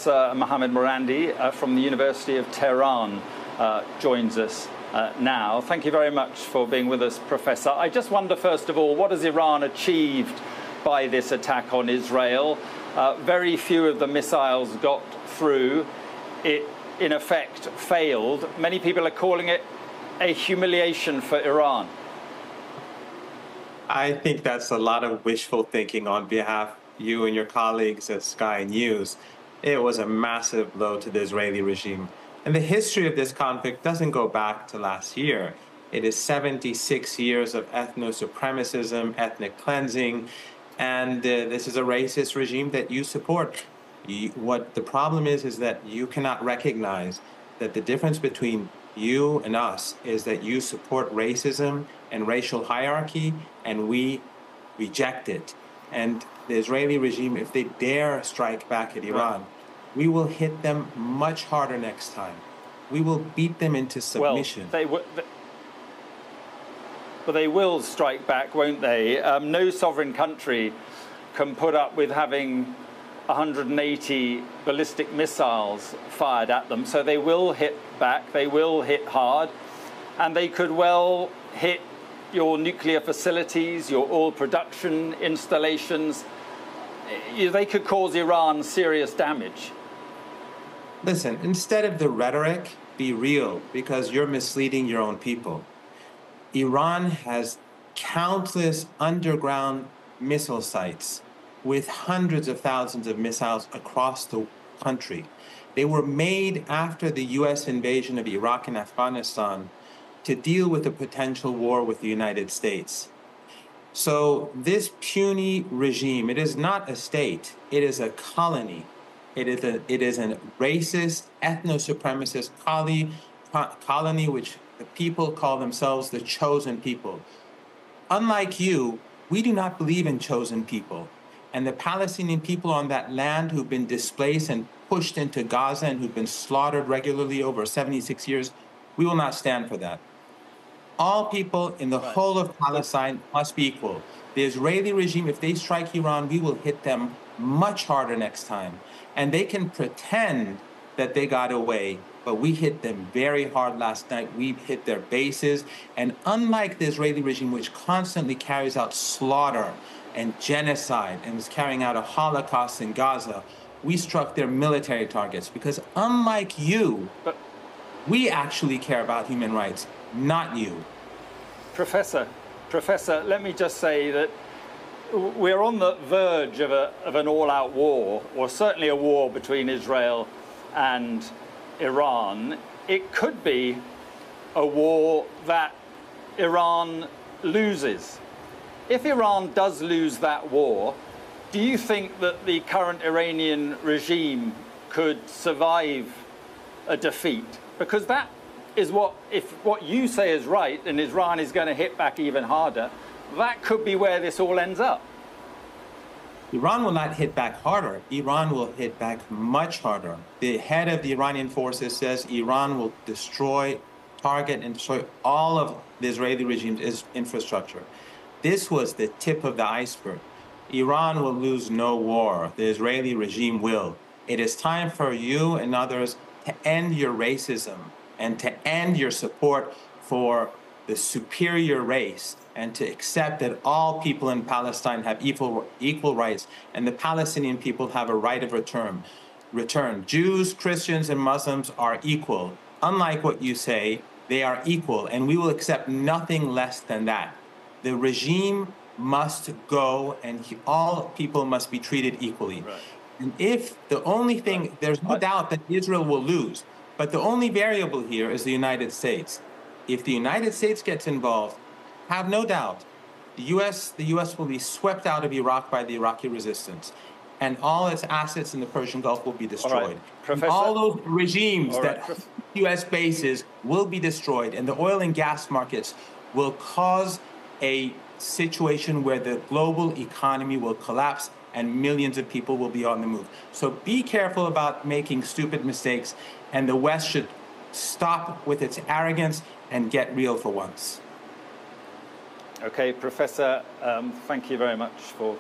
Professor Mohammed Morandi from the University of Tehran joins us now. Thank you very much for being with us, Professor. I just wonder, first of all, what has Iran achieved by this attack on Israel? Very few of the missiles got through. It, in effect, failed. Many people are calling it a humiliation for Iran. I think that's a lot of wishful thinking on behalf of you and your colleagues at Sky News. It was a massive blow to the Israeli regime. And the history of this conflict doesn't go back to last year. It is 76 years of ethno-supremacism, ethnic cleansing, and this is a racist regime that you support. What the problem is that you cannot recognize that the difference between you and us is that you support racism and racial hierarchy, and we reject it. And the Israeli regime, if they dare strike back at Iran, we will hit them much harder next time. We will beat them into submission. Well, they will strike back, won't they? No sovereign country can put up with having 180 ballistic missiles fired at them, so they will hit back, they will hit hard, and they could well hit your nuclear facilities, your oil production installations. They could cause Iran serious damage. Listen, instead of the rhetoric, be real, because you're misleading your own people. Iran has countless underground missile sites with hundreds of thousands of missiles across the country. They were made after the US invasion of Iraq and Afghanistan to deal with a potential war with the United States. So this puny regime, it is not a state, it is a colony. It is a racist, ethno-supremacist colony which the people call themselves the chosen people. Unlike you, we do not believe in chosen people. And the Palestinian people on that land who've been displaced and pushed into Gaza and who've been slaughtered regularly over 76 years, we will not stand for that. All people in the whole of Palestine must be equal. The Israeli regime, if they strike Iran, we will hit them much harder next time. And they can pretend that they got away, but we hit them very hard last night. We hit their bases. And unlike the Israeli regime, which constantly carries out slaughter and genocide and is carrying out a Holocaust in Gaza, we struck their military targets because unlike you, we actually care about human rights, not you. Professor, let me just say that we're on the verge of an all-out war, or certainly a war between Israel and Iran. It could be a war that Iran loses. If Iran does lose that war, do you think that the current Iranian regime could survive a defeat? Because that is if what you say is right and Iran is going to hit back even harder, that could be where this all ends up. Iran will not hit back harder. Iran will hit back much harder. The head of the Iranian forces says Iran will destroy, target, and destroy all of the Israeli regime's infrastructure. This was the tip of the iceberg. Iran will lose no war. The Israeli regime will. It is time for you and others to end your racism and to end your support for the superior race and to accept that all people in Palestine have equal rights and the Palestinian people have a right of return. Jews, Christians, and Muslims are equal. Unlike what you say, they are equal, and we will accept nothing less than that. The regime must go, and all people must be treated equally. Right. And if the only thing, there's no doubt that Israel will lose, but the only variable here is the United States. If the United States gets involved, have no doubt, the U.S. will be swept out of Iraq by the Iraqi resistance, and all its assets in the Persian Gulf will be destroyed. All those regimes that U.S. bases will be destroyed, and the oil and gas markets will cause a situation where the global economy will collapse and millions of people will be on the move. So be careful about making stupid mistakes, and the West should stop with its arrogance and get real for once. Okay, Professor, thank you very much for